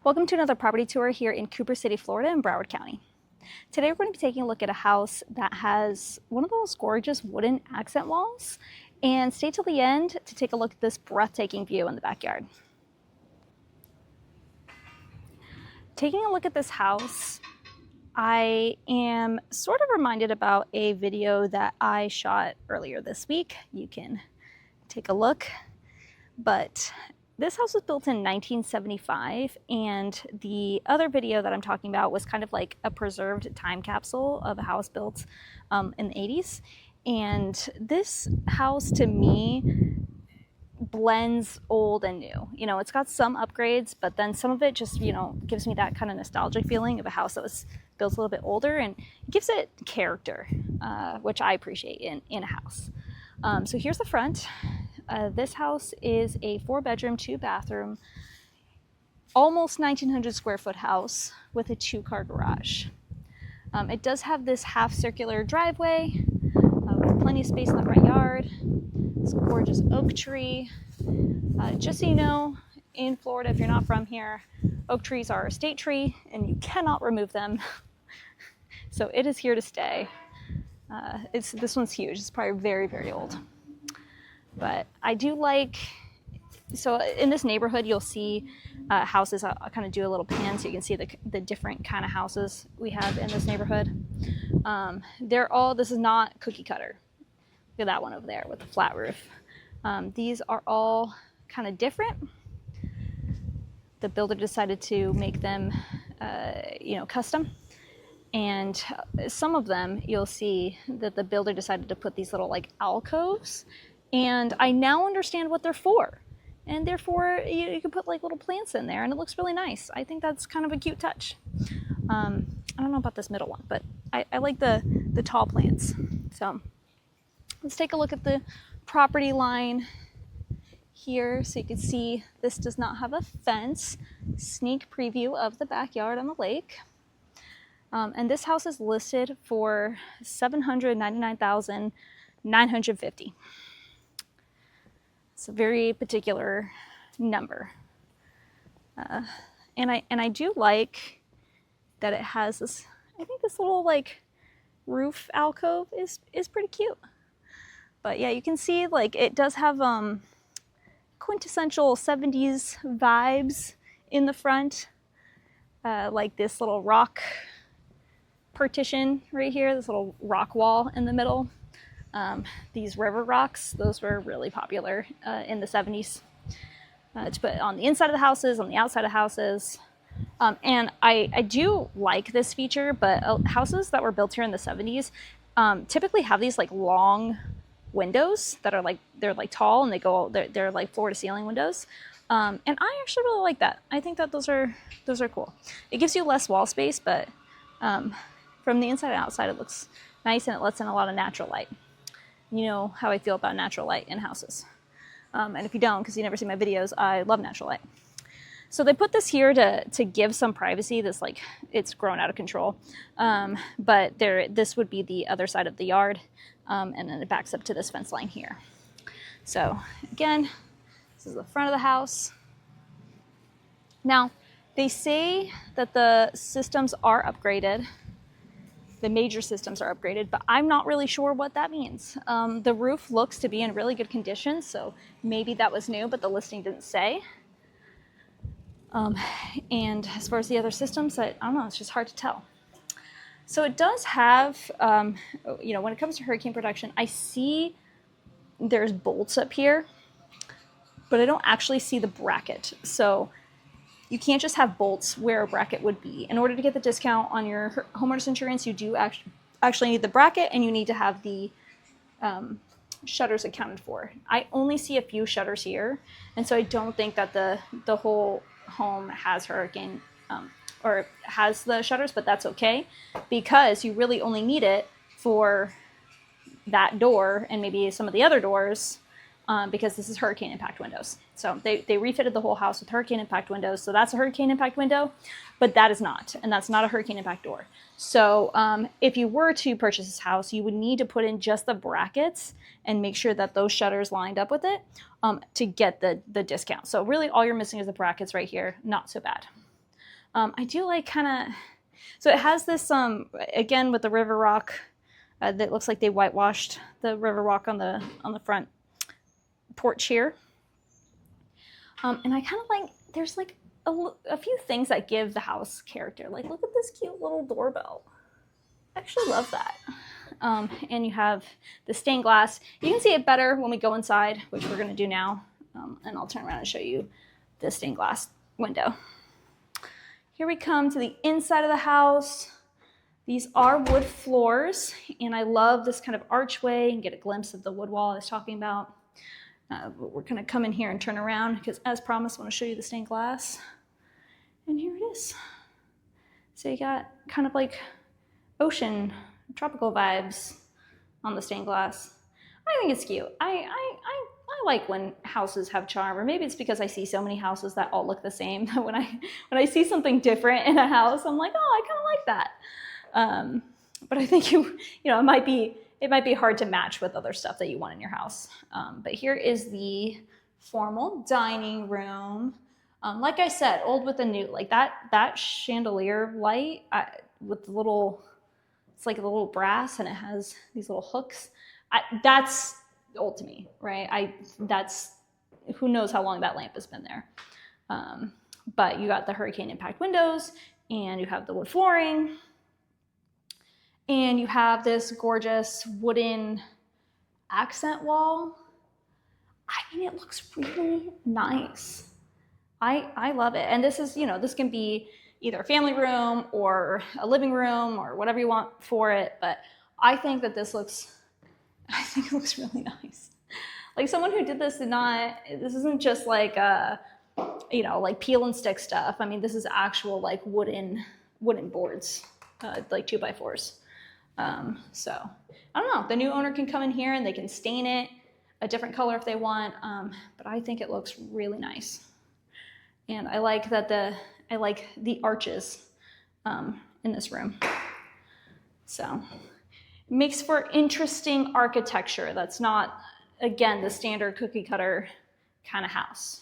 Welcome to another property tour here in Cooper City, Florida in Broward County. Today we're going to be taking a look at a house that has one of those gorgeous wooden accent walls, and stay till the end to take a look at this breathtaking view in the backyard. Taking a look at this house, I am sort of reminded about a video that I shot earlier this week. You can take a look, but this house was built in 1975, and the other video that I'm talking about was kind of like a preserved time capsule of a house built in the 80s. And this house, to me, blends old and new. You know, it's got some upgrades, but then some of it just, gives me that kind of nostalgic feeling of a house that was built a little bit older, and gives it character, which I appreciate in a house. So here's the front. This house is a 4-bedroom, 2-bathroom, almost 1,900 square foot house with a 2-car garage. It does have this half circular driveway with plenty of space in the front yard. This gorgeous oak tree. Just so you know, in Florida, if you're not from here, oak trees are a state tree and you cannot remove them. So it is here to stay. This one's huge. It's probably very, very old. But I do like, so in this neighborhood, you'll see houses. I'll kind of do a little pan so you can see the different kind of houses we have in this neighborhood. This is not cookie cutter. Look at that one over there with the flat roof. These are all kind of different. The builder decided to make them, custom. And some of them, you'll see that the builder decided to put these little like alcoves. And I now understand what they're for. And therefore, you can put like little plants in there and it looks really nice. I think that's kind of a cute touch. I don't know about this middle one, but I like the tall plants. So let's take a look at the property line here so you can see this does not have a fence. Sneak preview of the backyard on the lake. And this house is listed for $799,950. It's a very particular number. And I do like that it has this, I think this little like roof alcove is pretty cute. But yeah, you can see like it does have quintessential 70s vibes in the front. Like this little rock partition right here, this little rock wall in the middle. These river rocks, those were really popular in the 70s to put on the inside of the houses, on the outside of houses. And I do like this feature, but houses that were built here in the 70s typically have these like long windows that are like, they're like tall and they're like floor to ceiling windows. And I actually really like that. I think that those are cool. It gives you less wall space, but from the inside and outside, it looks nice and it lets in a lot of natural light. You know how I feel about natural light in houses. And if you don't, because you never see my videos, I love natural light. So they put this here to give some privacy. This like, it's grown out of control. But this would be the other side of the yard. And then it backs up to this fence line here. So again, this is the front of the house. Now, they say that the systems are upgraded. The major systems are upgraded, but I'm not really sure what that means. The roof looks to be in really good condition, so maybe that was new, but the listing didn't say. And as far as the other systems, I don't know, it's just hard to tell. So it does have, when it comes to hurricane protection, I see there's bolts up here, but I don't actually see the bracket. So you can't just have bolts where a bracket would be. In order to get the discount on your homeowner's insurance, you do actually need the bracket, and you need to have the shutters accounted for. I only see a few shutters here, and so I don't think that the whole home has hurricane or has the shutters, but that's okay because you really only need it for that door and maybe some of the other doors. Because this is hurricane impact windows. So they refitted the whole house with hurricane impact windows. So that's a hurricane impact window, but that is not, and that's not a hurricane impact door. So if you were to purchase this house, you would need to put in just the brackets and make sure that those shutters lined up with it to get the discount. So really all you're missing is the brackets right here. Not so bad. I do like kind of, so it has this, again, with the river rock, that looks like they whitewashed the river rock on the front porch here. And I kind of like, there's like a few things that give the house character. Like, look at this cute little doorbell. I actually love that. And you have the stained glass. You can see it better when we go inside, which we're going to do now. And I'll turn around and show you the stained glass window. Here we come to the inside of the house. These are wood floors, and I love this kind of archway and get a glimpse of the wood wall I was talking about. But we're going to come in here and turn around because, as promised, I want to show you the stained glass. And here it is. So you got kind of like ocean, tropical vibes on the stained glass. I think it's cute. I like when houses have charm, or maybe it's because I see so many houses that all look the same. when I see something different in a house, I'm like, oh, I kind of like that. But I think it might be hard to match with other stuff that you want in your house. But here is the formal dining room. Like I said, old with the new. Like that chandelier light with the little, it's like a little brass and it has these little hooks. That's old to me, right? That's, who knows how long that lamp has been there. But you got the hurricane impact windows, and you have the wood flooring, and you have this gorgeous wooden accent wall. I mean, it looks really nice. I love it. And this is, this can be either a family room or a living room or whatever you want for it. But I think it looks really nice. Like, someone who did this this isn't just like, like peel and stick stuff. I mean, this is actual like wooden boards, like 2x4s. So I don't know, the new owner can come in here and they can stain it a different color if they want. But I think it looks really nice. And I like the arches, in this room. So it makes for interesting architecture. That's not, again, the standard cookie cutter kind of house.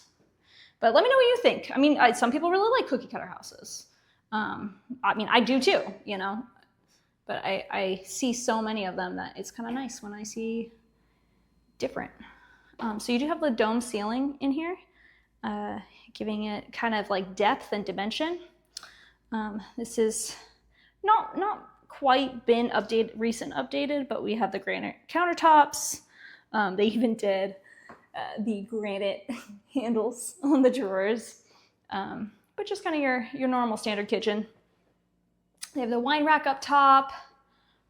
But let me know what you think. I mean, some people really like cookie cutter houses. I mean, I do too, but I see so many of them that it's kind of nice when I see different. So you do have the dome ceiling in here, giving it kind of like depth and dimension. This is not quite been recent updated, but we have the granite countertops. They even did the granite handles on the drawers, but just kind of your normal standard kitchen. They have the wine rack up top.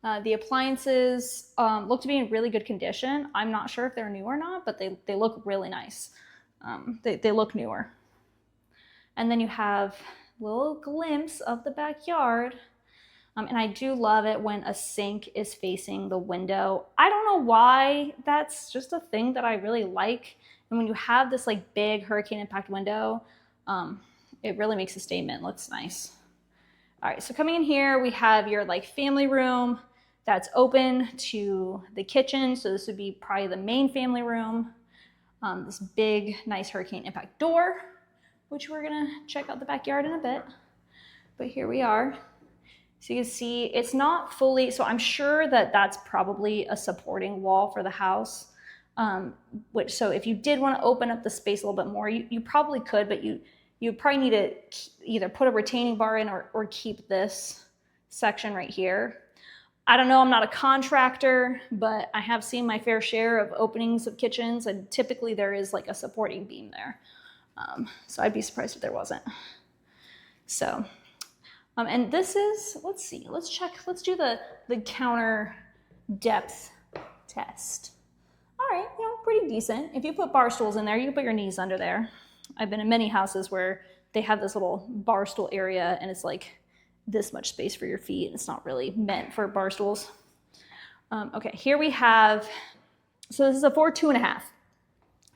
The appliances look to be in really good condition. I'm not sure if they're new or not, but they look really nice. They look newer. And then you have a little glimpse of the backyard. And I do love it when a sink is facing the window. I don't know why, that's just a thing that I really like. And when you have this like big hurricane impact window, it really makes a statement. Looks nice. All right, so coming in here, we have your like family room that's open to the kitchen. So this would be probably the main family room. This big, nice hurricane impact door, which we're gonna check out the backyard in a bit. But here we are. So you can see it's not fully, so I'm sure that that's probably a supporting wall for the house. So if you did want to open up the space a little bit more, you probably could, but you probably need to either put a retaining bar in or keep this section right here. I don't know, I'm not a contractor, but I have seen my fair share of openings of kitchens, and typically there is like a supporting beam there. So I'd be surprised if there wasn't. So, and this is, let's see, let's do the counter depth test. All right, pretty decent. If you put bar stools in there, you can put your knees under there. I've been in many houses where they have this little bar stool area and it's like this much space for your feet, and it's not really meant for bar stools. Okay, here we have, so this is a 4.2.5,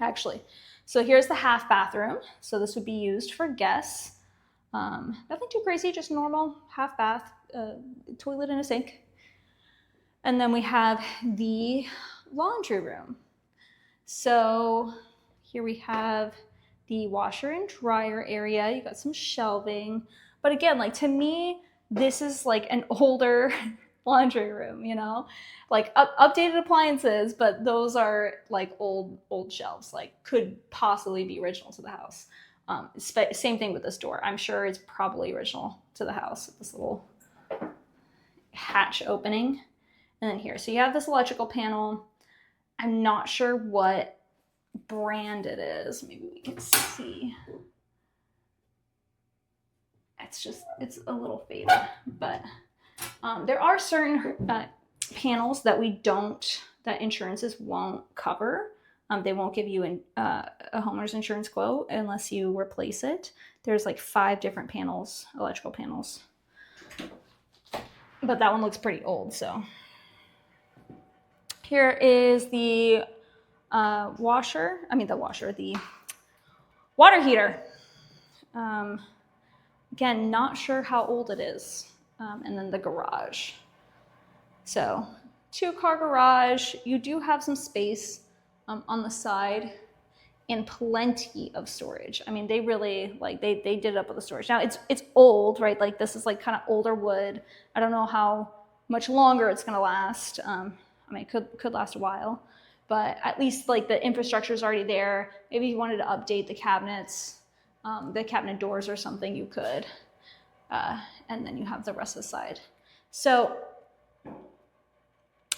actually. So here's the half bathroom. So this would be used for guests. Nothing too crazy, just normal half bath, toilet and a sink. And then we have the laundry room. So here we have the washer and dryer area. You got some shelving. But again, like to me, this is like an older laundry room, you know, like updated appliances, but those are like old shelves, like could possibly be original to the house. Same thing with this door. I'm sure it's probably original to the house. This little hatch opening. And then here, so you have this electrical panel. I'm not sure what brand it is. Maybe we can see. It's a little faded, but there are certain panels that that insurances won't cover. They won't give you a homeowner's insurance quote unless you replace it. There's like 5 different panels, electrical panels. But that one looks pretty old, so. Here is the the water heater. Again, not sure how old it is. And then the garage. So 2-car garage. You do have some space on the side and plenty of storage. I memean, they really they did it up with the storage. Now it's old, right? Like this is like kind of older wood. I don't know how much longer it's gonna last. I mean, it could last a while, but at least like the infrastructure is already there. Maybe you wanted to update the cabinets, the cabinet doors or something, you could. And then you have the rest of the side. So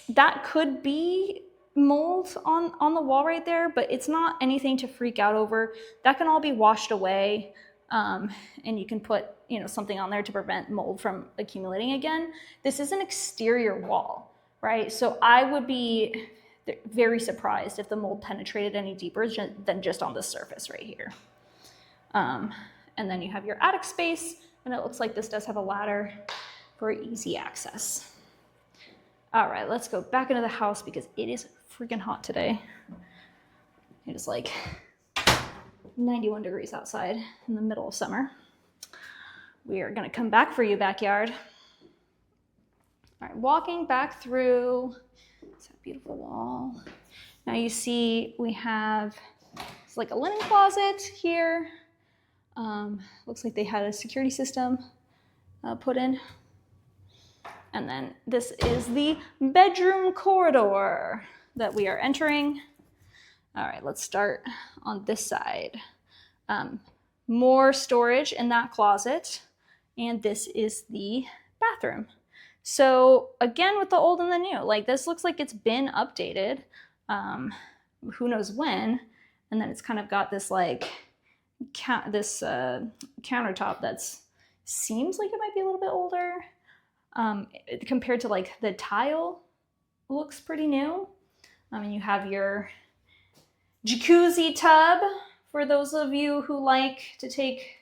that could be mold on the wall right there, but it's not anything to freak out over. That can all be washed away, and you can put something on there to prevent mold from accumulating again. This is an exterior wall, right? So I would be very surprised if the mold penetrated any deeper than just on the surface right here. And then you have your attic space, and it looks like this does have a ladder for easy access. All right, let's go back into the house because it is freaking hot today. It is like 91 degrees outside in the middle of summer. We are gonna come back for you, backyard. All right, walking back through, it's that beautiful wall. Now you see we have, it's like a linen closet here. Looks like they had a security system put in. And then this is the bedroom corridor that we are entering. All right, let's start on this side. More storage in that closet. And this is the bathroom. So again, with the old and the new, like this looks like it's been updated. Who knows when? And then it's kind of got this like countertop that's seems like it might be a little bit older. Compared to like the tile, looks pretty new. You have your jacuzzi tub for those of you who like to take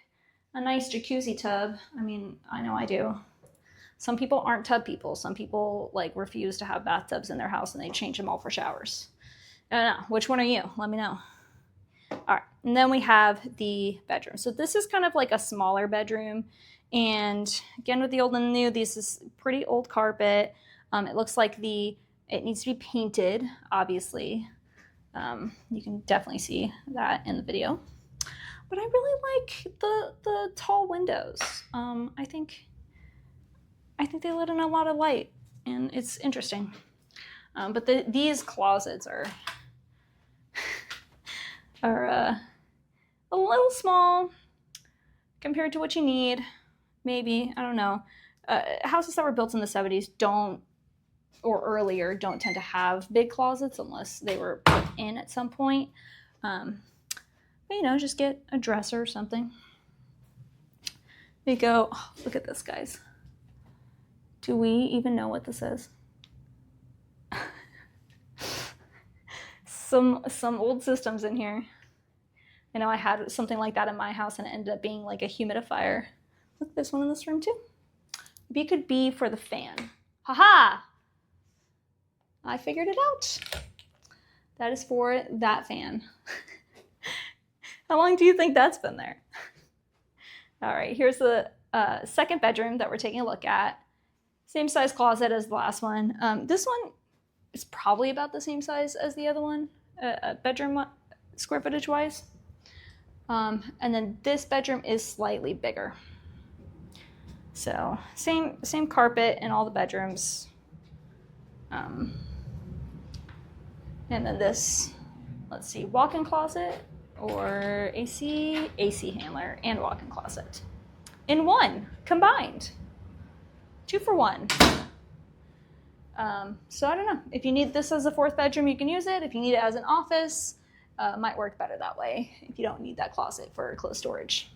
a nice jacuzzi tub. I mean, I know I do. Some people aren't tub people. Some people like refuse to have bathtubs in their house and they change them all for showers. I don't know. Which one are you? Let me know. All right. And then we have the bedroom. So this is kind of like a smaller bedroom. And again, with the old and the new, this is pretty old carpet. It looks like it needs to be painted, obviously. You can definitely see that in the video. But I really like the tall windows. I think they let in a lot of light, and it's interesting. But these closets are a little small compared to what you need. Maybe, I don't know. Houses that were built in the 70s or earlier don't tend to have big closets unless they were put in at some point. But just get a dresser or something. There you go. Oh, look at this, guys. Do we even know what this is? Some old systems in here. I know I had something like that in my house and it ended up being like a humidifier. Look, there's one in this room too. Maybe it could be for the fan. Haha! I figured it out. That is for that fan. How long do you think that's been there? All right, here's the second bedroom that we're taking a look at. Same size closet as the last one. This one is probably about the same size as the other one, bedroom square footage wise. And then this bedroom is slightly bigger. So same carpet in all the bedrooms. And then this, let's see, walk-in closet or AC handler and walk-in closet in one, combined. 2 for 1. So I don't know. If you need this as a 4th bedroom, you can use it. If you need it as an office, it might work better that way if you don't need that closet for clothes storage.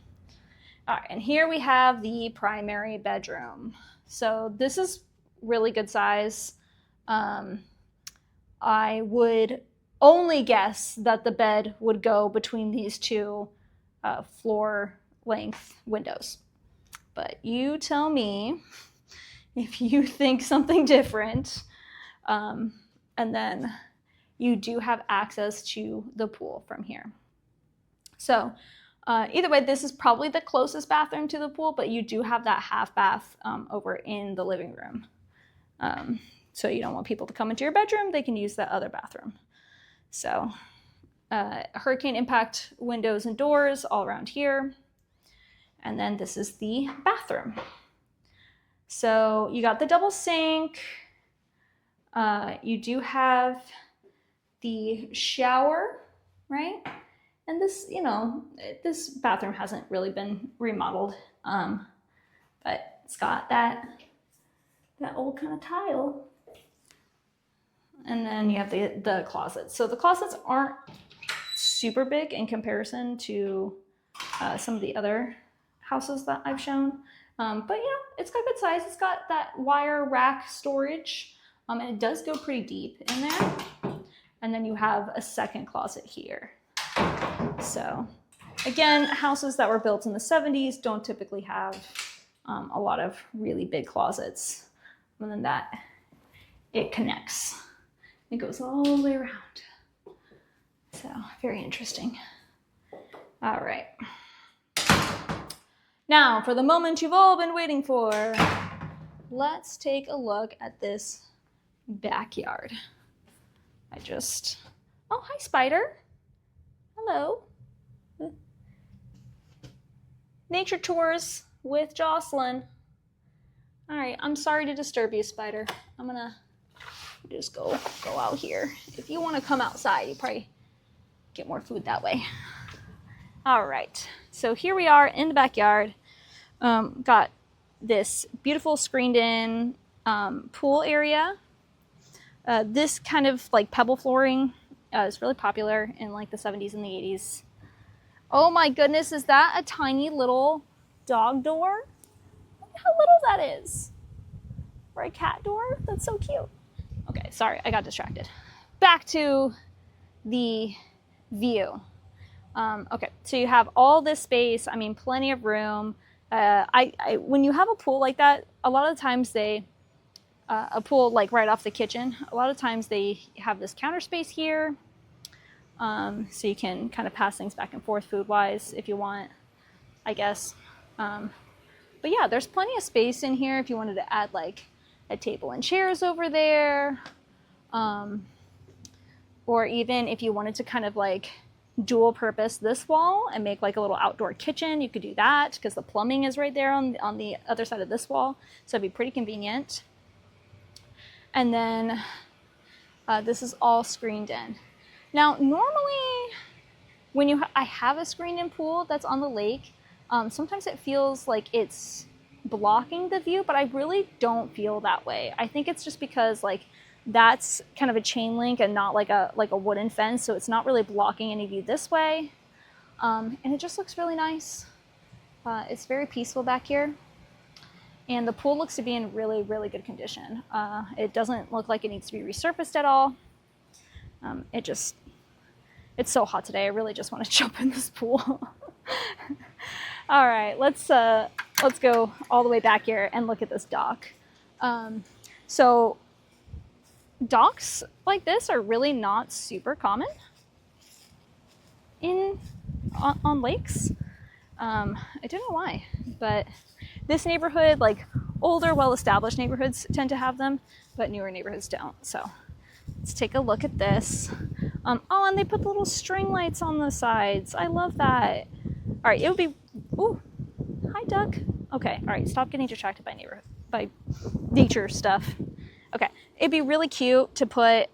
All right, and here we have the primary bedroom. So this is really good size. I would only guess that the bed would go between these 2 floor length windows. But you tell me if you think something different. And then you do have access to the pool from here. So either way, this is probably the closest bathroom to the pool, but you do have that half bath over in the living room. So you don't want people to come into your bedroom, they can use that other bathroom. So hurricane impact windows and doors all around here. And then this is the bathroom. So you got the double sink. You do have the shower, right? And this, you know, this bathroom hasn't really been remodeled, but it's got that old kind of tile. And then you have the closets. So the closets aren't super big in comparison to some of the other houses that I've shown. But you know, it's got good size. It's got that wire rack storage, and it does go pretty deep in there. And then you have a second closet here. So again, houses that were built in the 70s don't typically have a lot of really big closets. And then that, it connects. It goes all the way around. So very interesting. All right. Now, for the moment you've all been waiting for, let's take a look at this backyard. Oh, hi, Spider. Hello. Nature tours with Jocelyn. All right, I'm sorry to disturb you, Spider. I'm gonna just go out here. If you want to come outside, you probably get more food that way. All right, so here we are in the backyard. Got this beautiful screened in pool area. This kind of like pebble flooring is really popular in like the 70s and the 80s. Oh my goodness, is that a tiny little dog door? Look how little that is. Or a cat door? That's so cute. Okay, sorry, I got distracted. Back to the view. Okay, so you have all this space. I mean, plenty of room. When you have a pool like that, a lot of times a pool like right off the kitchen, a lot of times they have this counter space here. So you can kind of pass things back and forth food-wise if you want, I guess. But yeah, there's plenty of space in here if you wanted to add like a table and chairs over there. Or even if you wanted to kind of like dual purpose this wall and make like a little outdoor kitchen, you could do that because the plumbing is right there on the other side of this wall. So it'd be pretty convenient. And then this is all screened in. Now, normally when I have a screened in pool that's on the lake, sometimes it feels like it's blocking the view, but I really don't feel that way. I think it's just because like that's kind of a chain link and not like a wooden fence, so it's not really blocking any view this way. And it just looks really nice. It's very peaceful back here. And the pool looks to be in really, really good condition. It doesn't look like it needs to be resurfaced at all. It's so hot today. I really just want to jump in this pool. All right, let's go all the way back here and look at this dock. So docks like this are really not super common on lakes. I don't know why, but this neighborhood, like older, well-established neighborhoods tend to have them, but newer neighborhoods don't. So let's take a look at this. Oh, and they put the little string lights on the sides. I love that. All right, it would be, ooh, hi duck. Okay, all right, stop getting distracted by nature stuff. Okay, it'd be really cute to put,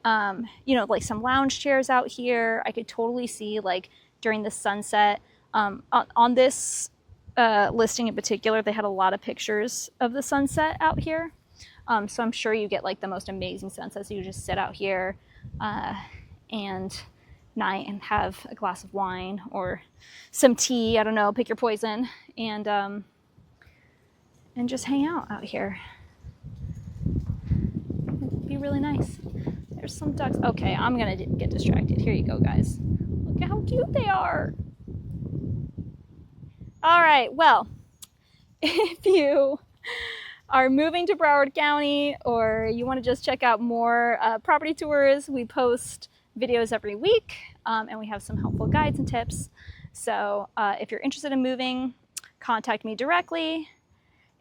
you know, like some lounge chairs out here. I could totally see like during the sunset. On this listing in particular, they had a lot of pictures of the sunset out here. So I'm sure you get like the most amazing sunsets. You just sit out here and have a glass of wine or some tea. I don't know, pick your poison, and just hang out here. It'd be really nice. There's some ducks. Okay, I'm gonna get distracted. Here you go, guys. Look at how cute they are. All right, well, if you are moving to Broward County or you want to just check out more property tours, we post videos every week, and we have some helpful guides and tips. So if you're interested in moving, contact me directly.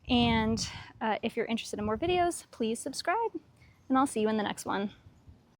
And if you're interested in more videos, please subscribe, and I'll see you in the next one.